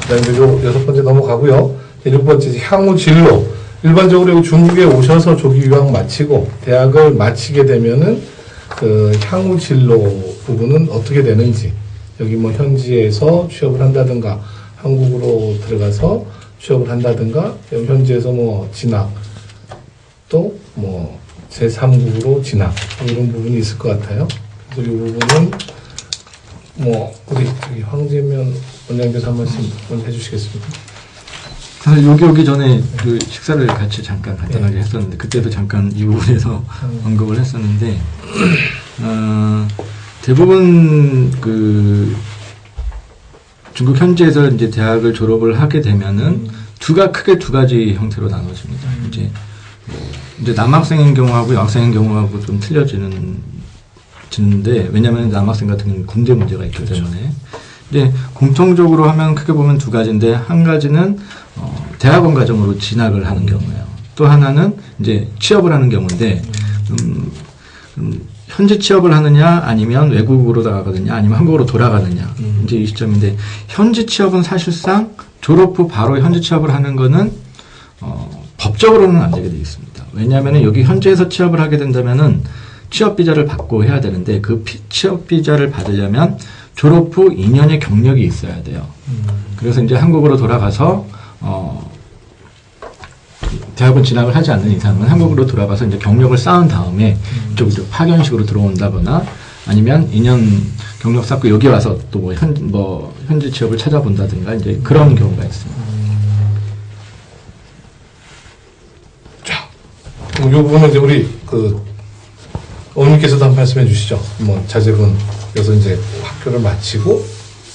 그다음에 여섯 번째 넘어가고요. 일곱 번째 향후 진로. 일반적으로 중국에 오셔서 조기 유학 마치고 대학을 마치게 되면은 그 향후 진로 부분은 어떻게 되는지, 여기 뭐 현지에서 취업을 한다든가 한국으로 들어가서 취업을 한다든가 현지에서 뭐 진학 또 뭐 제3국으로 진학 이런 부분이 있을 것 같아요. 그래서 이 부분은 뭐 우리 황재면 원장님께서 한 말씀 먼저 해주시겠습니다. 사실 여기 오기 전에 그 식사를 같이 잠깐 간단하게 했었는데 그때도 잠깐 이 부분에서 언급을 했었는데 대부분 그 중국 현지에서 이제 대학을 졸업을 하게 되면은 크게 두 가지 형태로 나눠집니다. 이제 남학생인 경우하고 여학생인 경우하고 좀 틀려지는데 왜냐하면 남학생 같은 경우는 군대 문제가 있기 때문에. 이제 공통적으로 하면 크게 보면 두 가지인데 한 가지는 대학원 과정으로 진학을 하는 경우예요. 또 하나는 이제 취업을 하는 경우인데 현지 취업을 하느냐 아니면 외국으로 나가느냐 아니면 한국으로 돌아가느냐 이제 이 시점인데 현지 취업은 사실상 졸업 후 바로 현지 취업을 하는 거는 법적으로는 안 되게 되어 있습니다. 왜냐하면 여기 현지에서 취업을 하게 된다면은 취업 비자를 받고 해야 되는데 그 취업 비자를 받으려면 졸업 후 2년의 경력이 있어야 돼요. 그래서 이제 한국으로 돌아가서 대학원 진학을 하지 않는 이상은 한국으로 돌아가서 이제 경력을 쌓은 다음에 이쪽으로 파견식으로 들어온다거나 아니면 2년 경력 쌓고 여기 와서 또 현지 취업을 찾아본다든가 이제 그런 경우가 있습니다. 자, 이 부분은 이제 우리 어머니께서도 한 말씀해 주시죠. 뭐 자제분 그래서 이제 학교를 마치고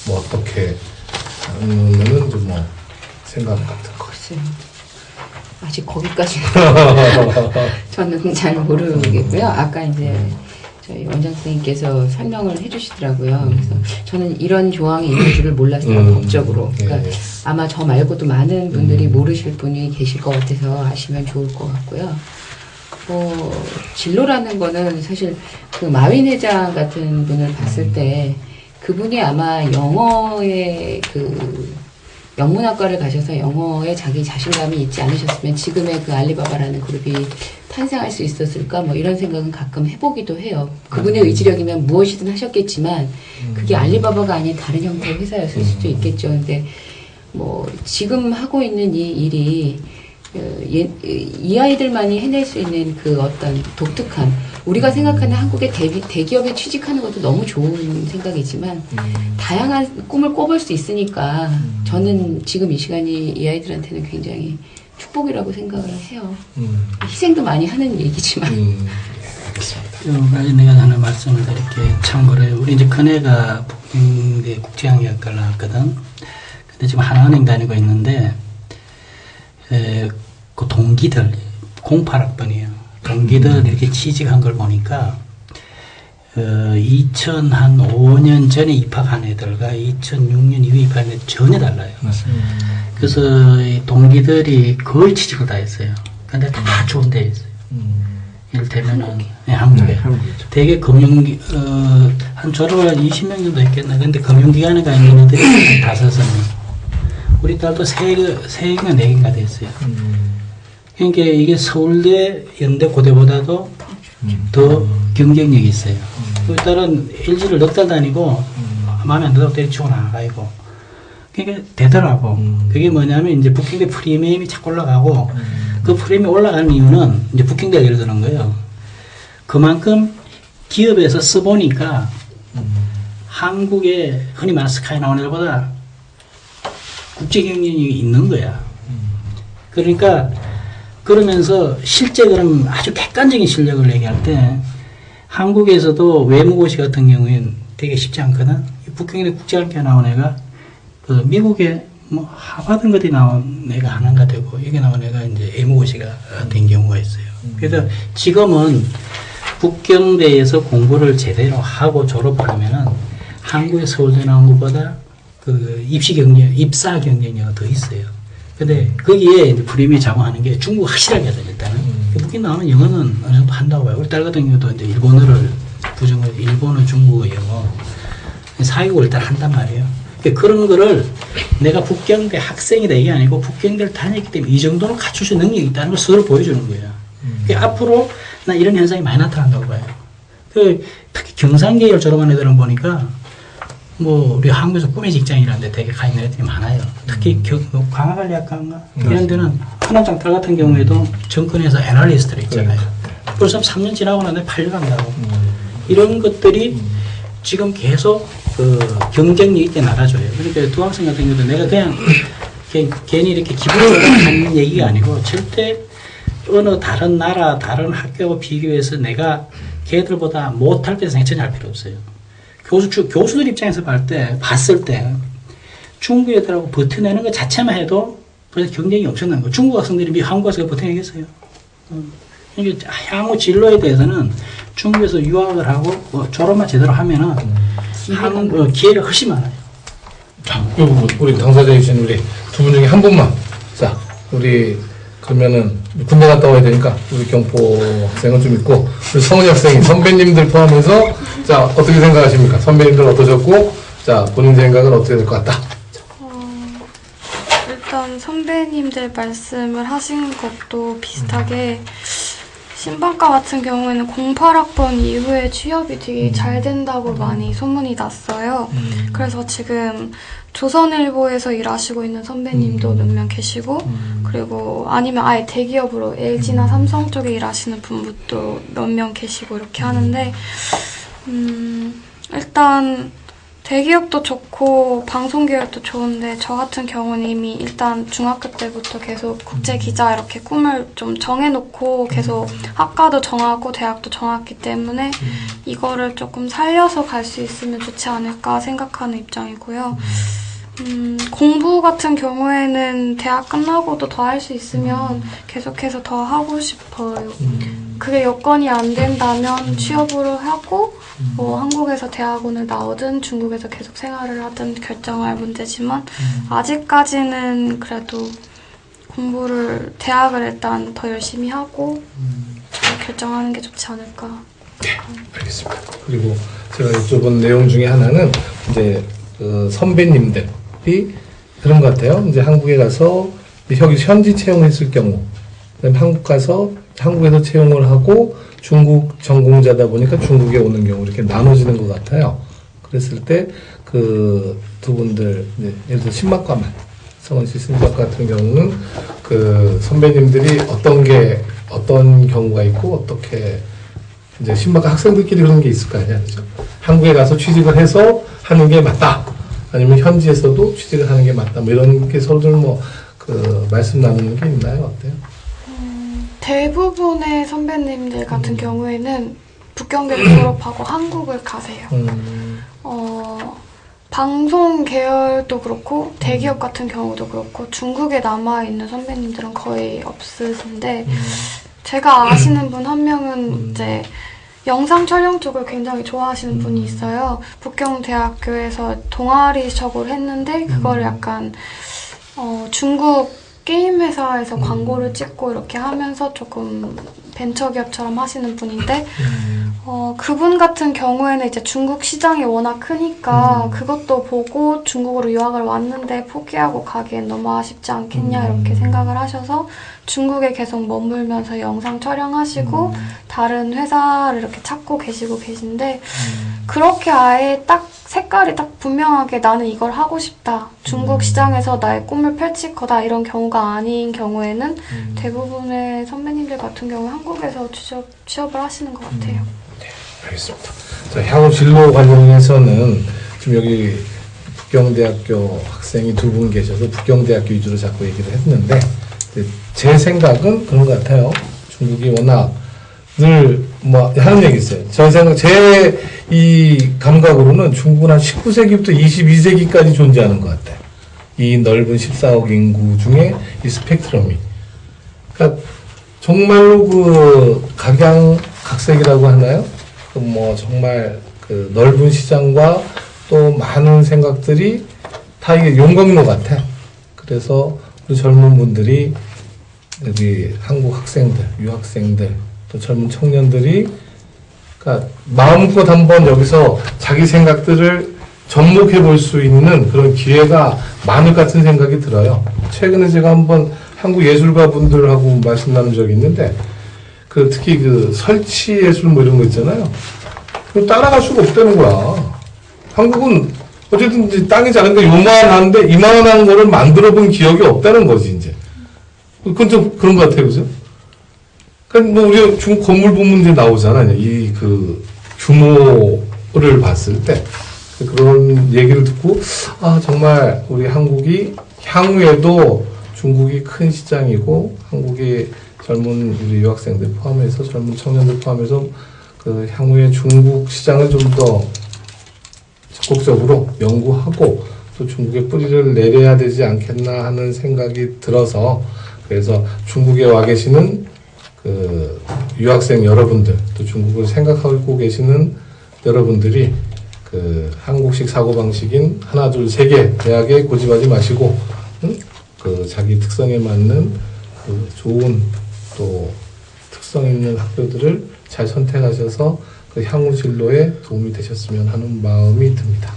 뭐 어떻게 하면은 좀 뭐 생각 같은 거. 글쎄요. 아직 거기까지는 저는 잘 모르겠고요. 아까 이제 저희 원장 선생님께서 설명을 해주시더라고요. 그래서 저는 이런 조항이 있는 줄을 몰랐어요. 법적으로. 그러니까 아마 저 말고도 많은 분들이 모르실 분이 계실 것 같아서 아시면 좋을 것 같고요. 진로라는 거는 사실 그 마윈 회장 같은 분을 봤을 때 그분이 아마 영어의 영문학과를 가셔서 영어에 자기 자신감이 있지 않으셨으면 지금의 그 알리바바라는 그룹이 탄생할 수 있었을까 뭐 이런 생각은 가끔 해보기도 해요. 그분의 의지력이면 무엇이든 하셨겠지만 그게 알리바바가 아닌 다른 형태의 회사였을 수도 있겠죠. 근데 뭐 지금 하고 있는 이 일이 이 아이들만이 해낼 수 있는 그 어떤 독특한 우리가 생각하는 한국의 대기업에 취직하는 것도 너무 좋은 생각이지만 다양한 꿈을 꿔볼 수 있으니까 저는 지금 이 시간이 이 아이들한테는 굉장히 축복이라고 생각을 해요. 희생도 많이 하는 얘기지만. 알겠습니다. 내가 하나 말씀을 드릴게. 참고로 우리 이제 큰애가 북경대 국제학력과를 나왔거든. 근데 지금 하나은행 다니고 있는데 그 동기들 08학번이에요. 동기들 이렇게 취직한 걸 보니까 2005년 전에 입학한 애들과 2006년 이후에 입학한 애들 전혀 달라요. 맞습니다. 그래서 이 동기들이 거의 취직을 다 했어요. 근데 다 좋은 데에 있어요. 이를테면은 한국에 되게 한 졸업을 20명 정도 했겠나. 근데 금융기관에 가 있는 애들이 5명. 우리 딸도 3개인가 4개인가 됐어요. 그러니까 이게 서울대, 연대, 고대보다도 더 경쟁력이 있어요. 우리 딸은 LG를 넉 달 다니고 마음에 안 들다고 때려치고 나가고. 그러니까 되더라고. 그게 뭐냐면 이제 북경대 프리미엄이 자꾸 올라가고 그 프리미엄이 올라가는 이유는 이제 북경대가 예를 드는 거예요. 그만큼 기업에서 써보니까 한국에 흔히 말하는 스카이 나오는 애들보다 국제 경쟁력이 있는 거야. 그러니까 그러면서 실제 그럼 아주 객관적인 실력을 얘기할 때 한국에서도 외무고시 같은 경우에는 되게 쉽지 않거든. 북경대 국제학교 나온 애가 그 미국에 뭐 하버드 어디 나온 애가 하나가 되고 여기 나온 애가 이제 외무고시가 된 경우가 있어요. 그래서 지금은 북경대에서 공부를 제대로 하고 졸업을 하면은 한국의 서울대 나온 것보다 그 입사 경쟁력이 더 있어요. 근데 거기에 이제 프리미엄이 작용하는 게 중국 확실하게 하죠, 일단은. 북경 나오면 영어는 어느 정도 한다고 봐요. 우리 딸 같은 경우도 이제 일본어를 일본어, 중국어, 영어. 4개국을 일단 한단 말이에요. 그러니까 그런 거를 내가 북경대 학생이다 이게 아니고 북경대를 다녔기 때문에 이 정도는 갖출 수 있는 능력이 있다는 걸 서로 보여주는 거예요. 그러니까 앞으로 나 이런 현상이 많이 나타난다고 봐요. 특히 경상계열 졸업한 애들은 보니까 뭐 우리 한국에서 꿈의 직장이라는 데 되게 가 있는 애들이 많아요. 특히 광화관리학과인가 이런 데는 한남장탈 같은 경우에도 정권에서 애널리스트를 있잖아요. 벌써 3년 지나고 나는데 팔려간다고. 이런 것들이 지금 계속 그 경쟁력 있게 나가줘요. 그러니까 두 학생 같은 경우도 내가 그냥 괜히 이렇게 기분으로 하는 얘기가 아니고 절대 어느 다른 나라, 다른 학교하고 비교해서 내가 걔들보다 못할 때 생각 전혀 할 필요 없어요. 교수들 입장에서 봤을 때 중국 애들하고 버텨내는 것 자체만 해도 벌써 경쟁이 엄청난 거예요. 중국 학생들이 한국 가서 버텨내겠어요. 그러니까 향후 진로에 대해서는 중국에서 유학을 하고 졸업만 제대로 하면은 기회가 훨씬 많아요. 자, 이 부분 우리 당사자이신 우리 두 분 중에 한 분만. 자, 우리 그러면은 군대 갔다 와야 되니까 우리 경포 학생은 좀 있고 우리 성은이 학생이 선배님들 포함해서 자 어떻게 생각하십니까? 선배님들 어떠셨고 자 본인 생각은 어떻게 될 것 같다. 일단 선배님들 말씀을 하신 것도 비슷하게 신방과 같은 경우에는 08학번 이후에 취업이 되게 잘 된다고 많이 소문이 났어요. 그래서 지금 조선일보에서 일하시고 있는 선배님도 몇 명 계시고 그리고 아니면 아예 대기업으로 LG나 삼성 쪽에 일하시는 분들도 몇 명 계시고 이렇게 하는데 일단 대기업도 좋고 방송 계열도 좋은데 저 같은 경우는 이미 일단 중학교 때부터 계속 국제 기자 이렇게 꿈을 좀 정해놓고 계속 학과도 정하고 대학도 정했기 때문에 이거를 조금 살려서 갈 수 있으면 좋지 않을까 생각하는 입장이고요. 공부 같은 경우에는 대학 끝나고도 더 할 수 있으면 계속해서 더 하고 싶어요. 그게 여건이 안 된다면 취업을 하고 뭐 한국에서 대학원을 나오든 중국에서 계속 생활을 하든 결정할 문제지만 아직까지는 그래도 공부를 대학을 일단 더 열심히 하고 결정하는 게 좋지 않을까. 네, 알겠습니다. 그리고 제가 여쭤본 내용 중에 하나는 이제 선배님들이 그런 것 같아요. 이제 한국에 가서 여기 현지 채용했을 경우, 그다음에 한국 가서 한국에서 채용을 하고 중국 전공자다 보니까 중국에 오는 경우 이렇게 나눠지는 것 같아요. 그랬을 때 그 두 분들 예를 들어 신박과만 성원 씨 신박과 같은 경우는 그 선배님들이 어떤 경우가 있고 어떻게 이제 신박과 학생들끼리 그런 게 있을 거 아니야, 그죠? 한국에 가서 취직을 해서 하는 게 맞다. 아니면 현지에서도 취직을 하는 게 맞다. 뭐 이런 게 서로들 그 말씀 나누는 게 있나요? 어때요? 대부분의 선배님들 같은 경우에는 북경대를 졸업하고 한국을 가세요. 방송 계열도 그렇고 대기업 같은 경우도 그렇고 중국에 남아있는 선배님들은 거의 없으신데 제가 아시는 분 한 명은 이제 영상 촬영 쪽을 굉장히 좋아하시는 분이 있어요. 북경대학교에서 동아리석을 했는데 그걸 약간 중국 게임 회사에서 광고를 찍고 이렇게 하면서 조금 벤처기업처럼 하시는 분인데 그분 같은 경우에는 이제 중국 시장이 워낙 크니까 그것도 보고 중국으로 유학을 왔는데 포기하고 가기엔 너무 아쉽지 않겠냐 이렇게 생각을 하셔서 중국에 계속 머물면서 영상 촬영하시고 다른 회사를 이렇게 찾고 계신데 그렇게 아예 딱 색깔이 딱 분명하게 나는 이걸 하고 싶다. 중국 시장에서 나의 꿈을 펼칠 거다. 이런 경우가 아닌 경우에는 대부분의 선배님들 같은 경우 한국에서 취업을 하시는 것 같아요. 네, 알겠습니다. 자, 향후 진로 관련해서는 지금 여기 북경대학교 학생이 두 분 계셔서 북경대학교 위주로 자꾸 얘기를 했는데 제 생각은 그런 것 같아요. 중국이 워낙 늘 하는 얘기 있어요. 제 이 감각으로는 중국은 한 19세기부터 22세기까지 존재하는 것 같아요. 이 넓은 14억 인구 중에 이 스펙트럼이. 그러니까 정말로 그 각양각색이라고 하나요? 정말 그 넓은 시장과 또 많은 생각들이 다 이게 용광로 같아. 그래서 우리 젊은 분들이 여기 한국 학생들, 유학생들, 또 젊은 청년들이 그러니까 마음껏 한번 여기서 자기 생각들을 접목해 볼 수 있는 그런 기회가 많을 것 같은 생각이 들어요. 최근에 제가 한번 한국 예술가 분들하고 말씀 나눈 적이 있는데, 그 특히 그 설치 예술 뭐 이런 거 있잖아요. 그거 따라갈 수가 없다는 거야. 한국은 어쨌든 이제 땅이 작은데 요만한데 이만한 거를 만들어 본 기억이 없다는 거지, 이제. 그건 좀 그런 것 같아요, 그죠? 그러니까 뭐 우리가 중국 건물 보면 이제 나오잖아요. 이 그 규모를 봤을 때. 그런 얘기를 듣고, 아, 정말 우리 한국이 향후에도 중국이 큰 시장이고, 한국의 젊은 우리 유학생들 포함해서, 젊은 청년들 포함해서, 그 향후에 중국 시장을 좀 더 적극적으로 연구하고, 또 중국에 뿌리를 내려야 되지 않겠나 하는 생각이 들어서, 그래서 중국에 와 계시는 그 유학생 여러분들, 또 중국을 생각하고 계시는 여러분들이 그 한국식 사고방식인 하나, 둘, 세 개 대학에 고집하지 마시고, 그 자기 특성에 맞는 그 좋은 또 특성 있는 학교들을 잘 선택하셔서 그 향후 진로에 도움이 되셨으면 하는 마음이 듭니다.